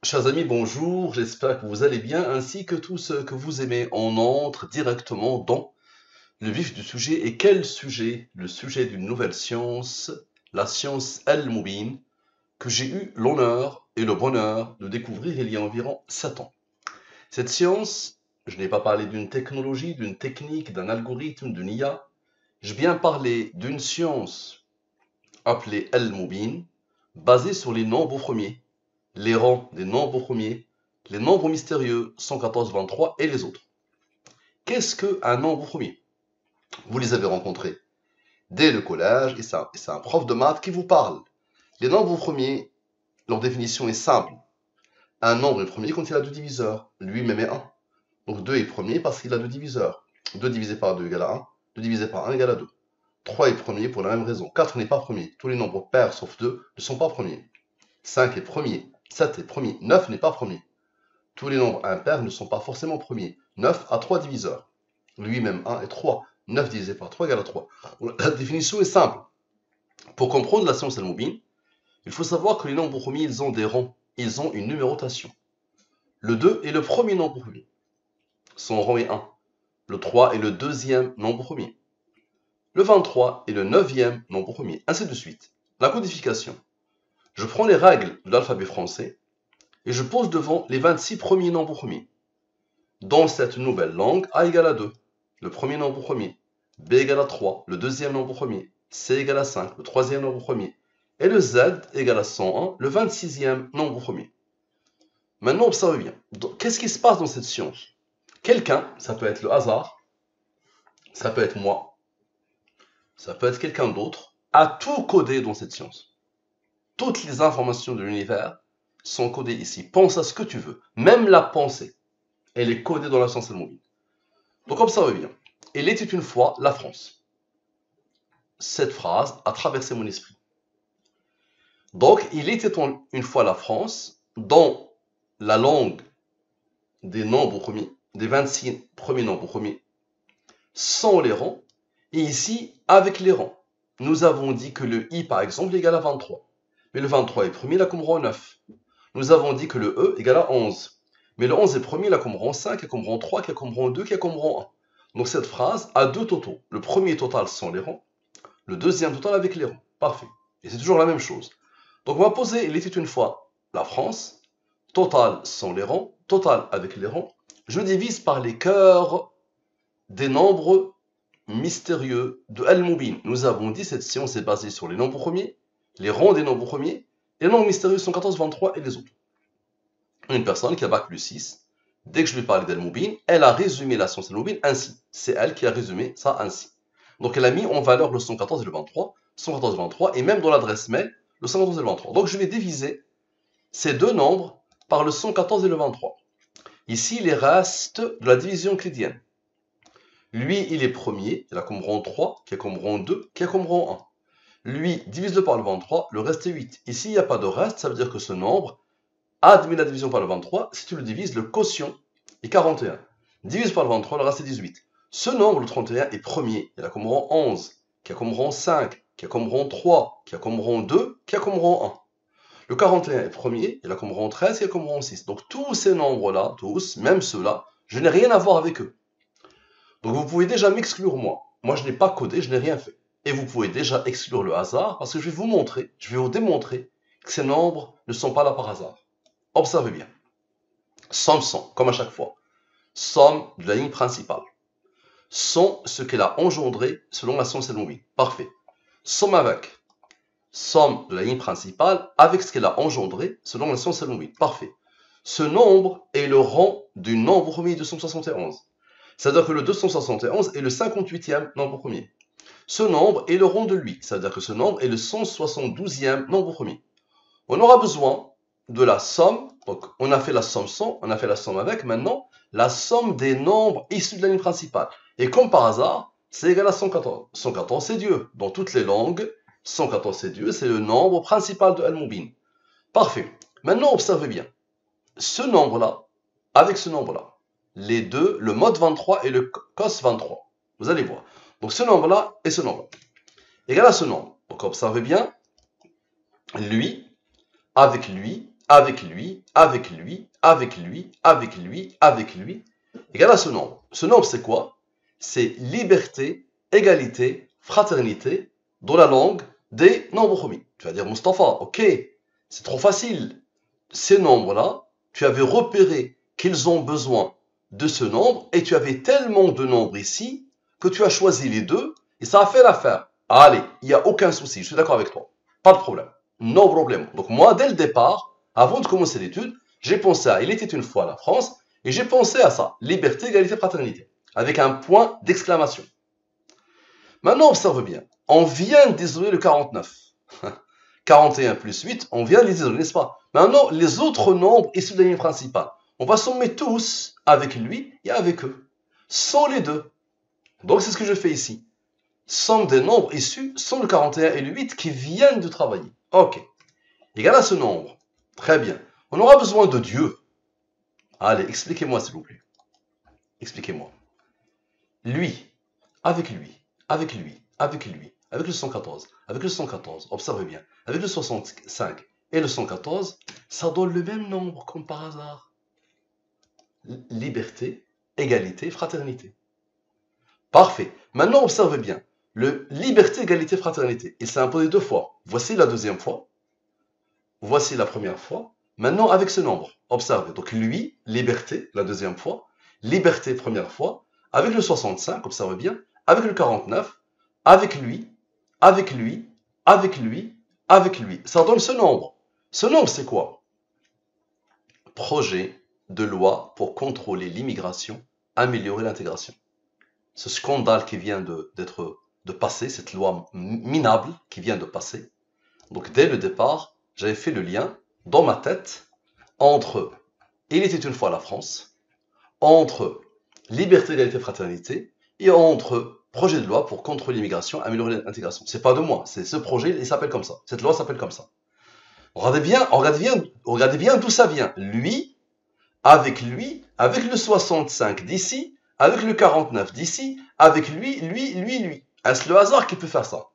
Chers amis, bonjour, j'espère que vous allez bien, ainsi que tous ceux que vous aimez. On entre directement dans le vif du sujet. Et quel sujet? Le sujet d'une nouvelle science, la science Al-Mubin, que j'ai eu l'honneur et le bonheur de découvrir il y a environ 7 ans. Cette science, je n'ai pas parlé d'une technologie, d'une technique, d'un algorithme, d'une IA. Je viens parler d'une science appelée Al-Mubin, basée sur les nombres premiers, les rangs des nombres premiers, les nombres mystérieux 114, 23 et les autres. Qu'est-ce qu'un nombre premier? Vous les avez rencontrés dès le collège et c'est un prof de maths qui vous parle. Les nombres premiers, leur définition est simple. Un nombre est premier quand il a deux diviseurs, lui-même est 1. Donc 2 est premier parce qu'il a deux diviseurs. 2 divisé par 2 égale à 1, 2 divisé par 1 égale à 2. 3 est premier pour la même raison. 4 n'est pas premier. Tous les nombres pairs sauf 2 ne sont pas premiers. 5 est premier. 7 est premier. 9 n'est pas premier. Tous les nombres impairs ne sont pas forcément premiers. 9 a 3 diviseurs. Lui-même 1 et 3. 9 divisé par 3 égale à 3. La définition est simple. Pour comprendre la science Al-Mubin, il faut savoir que les nombres premiers, ils ont des rangs. Ils ont une numérotation. Le 2 est le premier nombre premier. Son rang est 1. Le 3 est le deuxième nombre premier. Le 23 est le neuvième nombre premier. Ainsi de suite. La codification. Je prends les règles de l'alphabet français et je pose devant les 26 premiers nombres premiers. Dans cette nouvelle langue, A égale à 2, le premier nombre premier, B égale à 3, le deuxième nombre premier, C égale à 5, le troisième nombre premier, et le Z égale à 101, le 26e nombre premier. Maintenant, observez bien. Qu'est-ce qui se passe dans cette science? Quelqu'un, ça peut être le hasard, ça peut être moi, ça peut être quelqu'un d'autre, a tout codé dans cette science. Toutes les informations de l'univers sont codées ici. Pense à ce que tu veux. Même la pensée, elle est codée dans la science Al-Mubin. Donc observez bien. Il était une fois la France. Cette phrase a traversé mon esprit. Donc il était une fois la France dans la langue des nombres premiers, des 26 premiers nombres premiers, sans les rangs, et ici avec les rangs. Nous avons dit que le I par exemple est égal à 23. Mais le 23 est premier, il a comme rang 9. Nous avons dit que le E égale à 11. Mais le 11 est premier, il a comme rang 5, il a comme rang 3, il a comme rang 2, il a comme rang 1. Donc cette phrase a deux totaux. Le premier total sans les rangs, le deuxième total avec les rangs. Parfait. Et c'est toujours la même chose. Donc on va poser, il était une fois la France, total sans les rangs, total avec les rangs. Je divise par les cœurs des nombres mystérieux de Al-Mubin. Nous avons dit cette science est basée sur les nombres premiers, les rangs des nombres premiers, et les nombres mystérieux 114, 23 et les autres. Une personne qui a bac plus 6, dès que je lui parlais d'Al-Mubin, elle a résumé la science Al-Mubin ainsi. C'est elle qui a résumé ça ainsi. Donc elle a mis en valeur le 114 et le 23, 114 et 23, et même dans l'adresse mail, le 114 et le 23. Donc je vais diviser ces deux nombres par le 114 et le 23. Ici, les restes de la division euclidienne. Lui, il est premier, il a comme rang 3, qui a comme rang 2, qui a comme rang 1. Lui, divise-le par le 23, le reste est 8. Ici, il n'y a pas de reste, ça veut dire que ce nombre admet la division par le 23. Si tu le divises, le quotient est 41. Divise par le 23, le reste est 18. Ce nombre, le 31, est premier. Il a comme rang 11, qui a comme rang 5, qui a comme rang 3, qui a comme rang 2, qui a comme rang 1. Le 41 est premier, il a comme rang 13, qui a comme rang 6. Donc tous ces nombres-là, tous, même ceux-là, je n'ai rien à voir avec eux. Donc vous pouvez déjà m'exclure moi. Moi, je n'ai pas codé, je n'ai rien fait. Et vous pouvez déjà exclure le hasard, parce que je vais vous montrer, je vais vous démontrer que ces nombres ne sont pas là par hasard. Observez bien. Somme 100, comme à chaque fois. Somme de la ligne principale. Sont ce qu'elle a engendré selon la science Al-Mubin. Parfait. Somme avec. Somme de la ligne principale avec ce qu'elle a engendré selon la science Al-Mubin. Parfait. Ce nombre est le rang du nombre premier 271. C'est-à-dire que le 271 est le 58e nombre premier. Ce nombre est le rang de lui. C'est-à-dire que ce nombre est le 172e nombre premier. On aura besoin de la somme. Donc, on a fait la somme 100, on a fait la somme avec. Maintenant, la somme des nombres issus de la ligne principale. Et comme par hasard, c'est égal à 114. 114, c'est Dieu. Dans toutes les langues, 114, c'est Dieu. C'est le nombre principal de Al-Mubin. Parfait. Maintenant, observez bien. Ce nombre-là, avec ce nombre-là, les deux, le mode 23 et le cos 23. Vous allez voir. Donc, ce nombre-là et ce nombre-là. Égal à ce nombre. Donc, observez bien. Lui, avec lui, avec lui, avec lui, avec lui, avec lui, avec lui, égale à ce nombre. Ce nombre, c'est quoi? C'est liberté, égalité, fraternité, dans la langue des nombres premiers. Tu vas dire, Mustapha, ok, c'est trop facile. Ces nombres-là, tu avais repéré qu'ils ont besoin de ce nombre et tu avais tellement de nombres ici que tu as choisi les deux et ça a fait l'affaire. Allez, il n'y a aucun souci, je suis d'accord avec toi. Pas de problème. No problème. Donc moi, dès le départ, avant de commencer l'étude, j'ai pensé à Il était une fois la France et j'ai pensé à ça. Liberté, égalité, fraternité. Avec un point d'exclamation. Maintenant, observe bien. On vient d'isoler le 49. 41 plus 8, on vient de les isoler, n'est-ce pas? Maintenant, les autres nombres issus de la ligne principale, on va sommer tous avec lui et avec eux, sans les deux. Donc, c'est ce que je fais ici. Somme des nombres issus sont le 41 et le 8 qui viennent de travailler. Ok. Égal à ce nombre. Très bien. On aura besoin de Dieu. Allez, expliquez-moi s'il vous plaît. Expliquez-moi. Lui, avec lui, avec lui, avec lui, avec le 114, avec le 114, observez bien, avec le 65 et le 114, ça donne le même nombre comme par hasard. Liberté, égalité, fraternité. Parfait. Maintenant, observez bien. Le liberté, égalité, fraternité, il s'est imposé deux fois. Voici la deuxième fois. Voici la première fois. Maintenant, avec ce nombre, observez. Donc, lui, liberté, la deuxième fois. Liberté, première fois. Avec le 65, observez bien. Avec le 49. Avec lui, avec lui, avec lui, avec lui. Ça donne ce nombre. Ce nombre, c'est quoi? Projet de loi pour contrôler l'immigration, améliorer l'intégration. Ce scandale qui vient de passer, cette loi minable qui vient de passer. Donc dès le départ, j'avais fait le lien dans ma tête entre Il était une fois la France, entre liberté, égalité, fraternité et entre projet de loi pour contrôler l'immigration, améliorer l'intégration. C'est pas de moi, c'est ce projet, il s'appelle comme ça. Cette loi s'appelle comme ça. Regardez bien d'où ça vient. Lui, avec le 65 d'ici, avec le 49 d'ici, avec lui. Est-ce le hasard qui peut faire ça?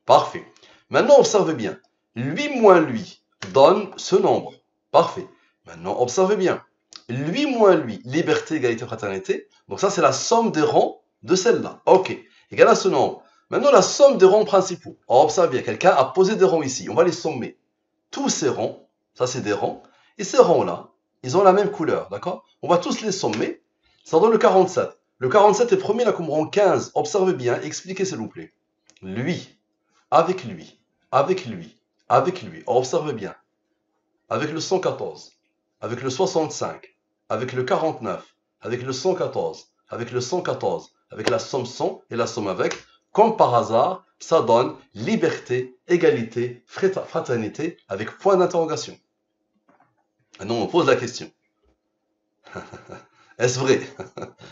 Parfait. Maintenant, observez bien. Lui moins lui donne ce nombre. Parfait. Maintenant, observez bien. Lui moins lui, liberté, égalité, fraternité. Donc ça, c'est la somme des rangs de celle-là. Ok. Égal à ce nombre. Maintenant, la somme des rangs principaux. Observez bien, quelqu'un a posé des rangs ici. On va les sommer. Tous ces rangs, ça c'est des rangs. Et ces rangs-là, ils ont la même couleur, d'accord? On va tous les sommer. Ça donne le 47. Le 47 est premier là comme rang 15. Observez bien, expliquez s'il vous plaît. Lui, avec lui, avec lui, avec lui. Observez bien. Avec le 114, avec le 65, avec le 49, avec le 114, avec le 114, avec la somme 100 et la somme avec, comme par hasard, ça donne liberté, égalité, fraternité avec point d'interrogation. Maintenant, on pose la question. Est-ce vrai?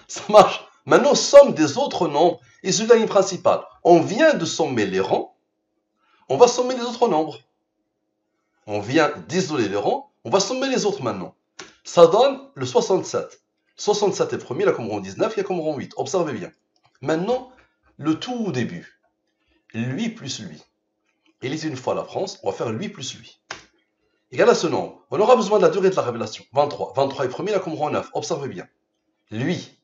Ça marche. Maintenant, somme des autres nombres issus de la ligne principale. On vient de sommer les rangs. On va sommer les autres nombres. On vient d'isoler les rangs. On va sommer les autres maintenant. Ça donne le 67. 67 est premier, il a comme rang 19, il a comme rang 8. Observez bien. Maintenant, le tout début. Lui plus lui. Il était une fois la France. On va faire lui plus lui. Égal à ce nombre. On aura besoin de la durée de la révélation. 23. 23 est premier, il a comme rang 9. Observez bien. Lui,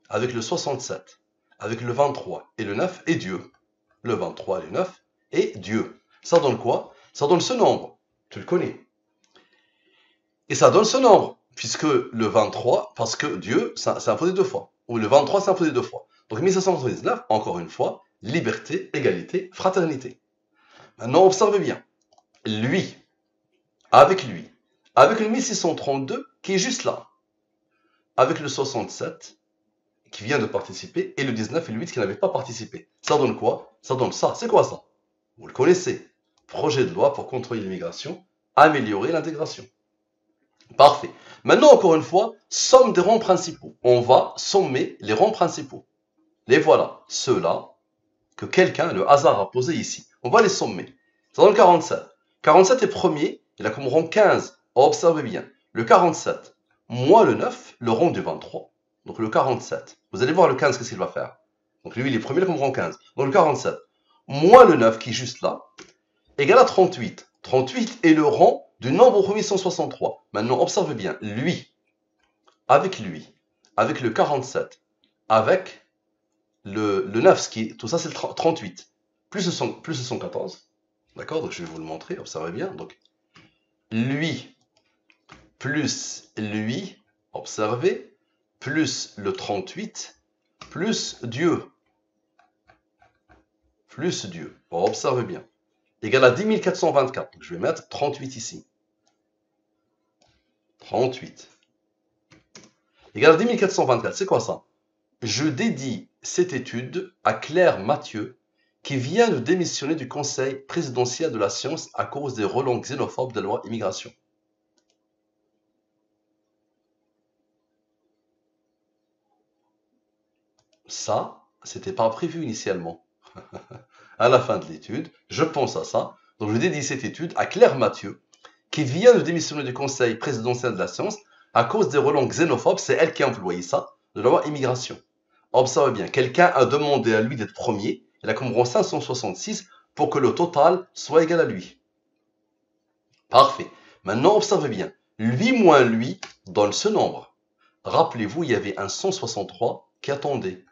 avec le 67, avec le 23 et le 9, et Dieu. Le 23 et le 9, et Dieu. Ça donne quoi? Ça donne ce nombre. Tu le connais. Et ça donne ce nombre. Puisque le 23, parce que Dieu, c'est imposé deux fois. Ou le 23, c'est imposé deux fois. Donc 1779, encore une fois, liberté, égalité, fraternité. Maintenant, observez bien. Lui, avec le 1632 qui est juste là, avec le 67 qui vient de participer et le 19 et le 8 qui n'avaient pas participé. Ça donne quoi? Ça donne ça. C'est quoi ça? Vous le connaissez. Projet de loi pour contrôler l'immigration, améliorer l'intégration. Parfait. Maintenant, encore une fois, somme des rangs principaux. On va sommer les rangs principaux. Les voilà, ceux-là que quelqu'un, le hasard, a posés ici. On va les sommer. Ça donne 47. 47 est premier, il a comme rang 15. Observez bien. Le 47, moins le 9, le rang du 23. Donc le 47. Vous allez voir le 15, qu'est-ce qu'il va faire? Donc lui, il est premier, il a comme rang 15. Donc le 47, moins le 9 qui est juste là, égale à 38. 38 est le rang du nombre au premier 163. Maintenant, observez bien, lui, avec le 47, avec le 9, tout ça c'est le 38, plus le 114, d'accord? Donc je vais vous le montrer, observez bien. Donc, lui, plus lui, observez, plus le 38, plus Dieu. Plus Dieu. Bon, observez bien. Égal à 10 424. Donc, je vais mettre 38 ici. 38. Égal à 10 424. C'est quoi ça? Je dédie cette étude à Claire Mathieu, qui vient de démissionner du Conseil présidentiel de la science à cause des relents xénophobes de la loi immigration. Ça, c'était pas prévu initialement. À la fin de l'étude, je pense à ça. Donc, je dédie cette étude à Claire Mathieu, qui vient de démissionner du Conseil présidentiel de la science à cause des relents xénophobes. C'est elle qui a employé ça, de la loi immigration. Observez bien, quelqu'un a demandé à lui d'être premier. Il a comme rang 566 pour que le total soit égal à lui. Parfait. Maintenant, observez bien. Lui moins lui donne ce nombre. Rappelez-vous, il y avait un 163 qui attendait.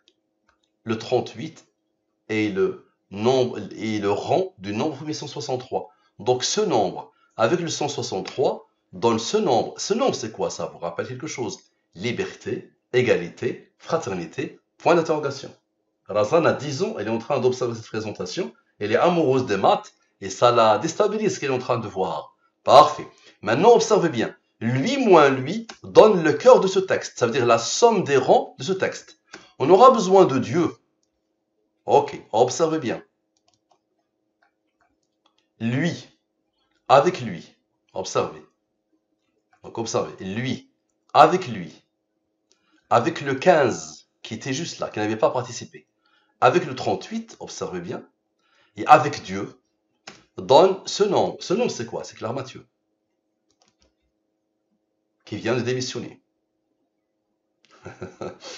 Le 38 est le rang du nombre premier 163. Donc ce nombre avec le 163 donne ce nombre. Ce nombre, c'est quoi ça? Vous rappelle quelque chose? Liberté, égalité, fraternité, point d'interrogation. Razan a 10 ans, elle est en train d'observer cette présentation. Elle est amoureuse des maths et ça la déstabilise ce qu'elle est en train de voir. Parfait. Maintenant, observez bien. Lui moins lui donne le cœur de ce texte. Ça veut dire la somme des rangs de ce texte. On aura besoin de Dieu. Ok, observez bien. Lui, avec lui, observez. Donc observez, lui, avec le 15 qui était juste là, qui n'avait pas participé, avec le 38, observez bien, et avec Dieu, donne ce nombre. Ce nombre, c'est quoi? C'est Claire Mathieu, qui vient de démissionner.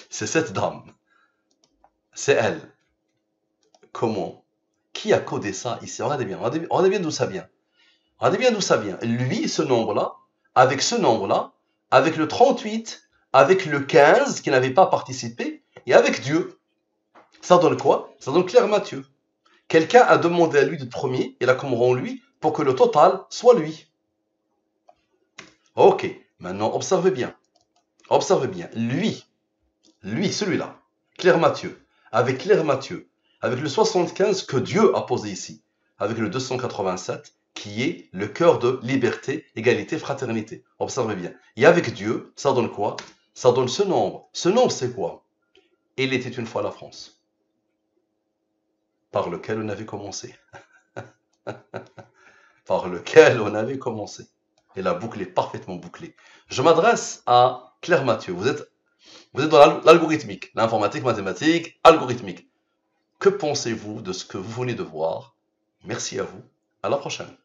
C'est cette dame. C'est elle. Comment? Qui a codé ça ici? Regardez bien d'où ça vient. Regardez bien d'où ça vient. Lui, ce nombre-là, avec le 38, avec le 15 qui n'avait pas participé, et avec Dieu. Ça donne quoi? Ça donne Claire Mathieu. Quelqu'un a demandé à lui de premier, il a comme rang lui, pour que le total soit lui. Ok, maintenant observez bien. Observez bien. Lui, celui-là, Claire Mathieu, avec le 75 que Dieu a posé ici, avec le 287, qui est le cœur de liberté, égalité, fraternité. Observez bien. Et avec Dieu, ça donne quoi? Ça donne ce nombre. Ce nombre, c'est quoi? Il était une fois la France, par lequel on avait commencé. Par lequel on avait commencé. Et la boucle est parfaitement bouclée. Je m'adresse à Claire Mathieu. Vous êtes dans l'algorithmique, l'informatique, mathématique, algorithmique. Que pensez-vous de ce que vous venez de voir? Merci à vous. À la prochaine.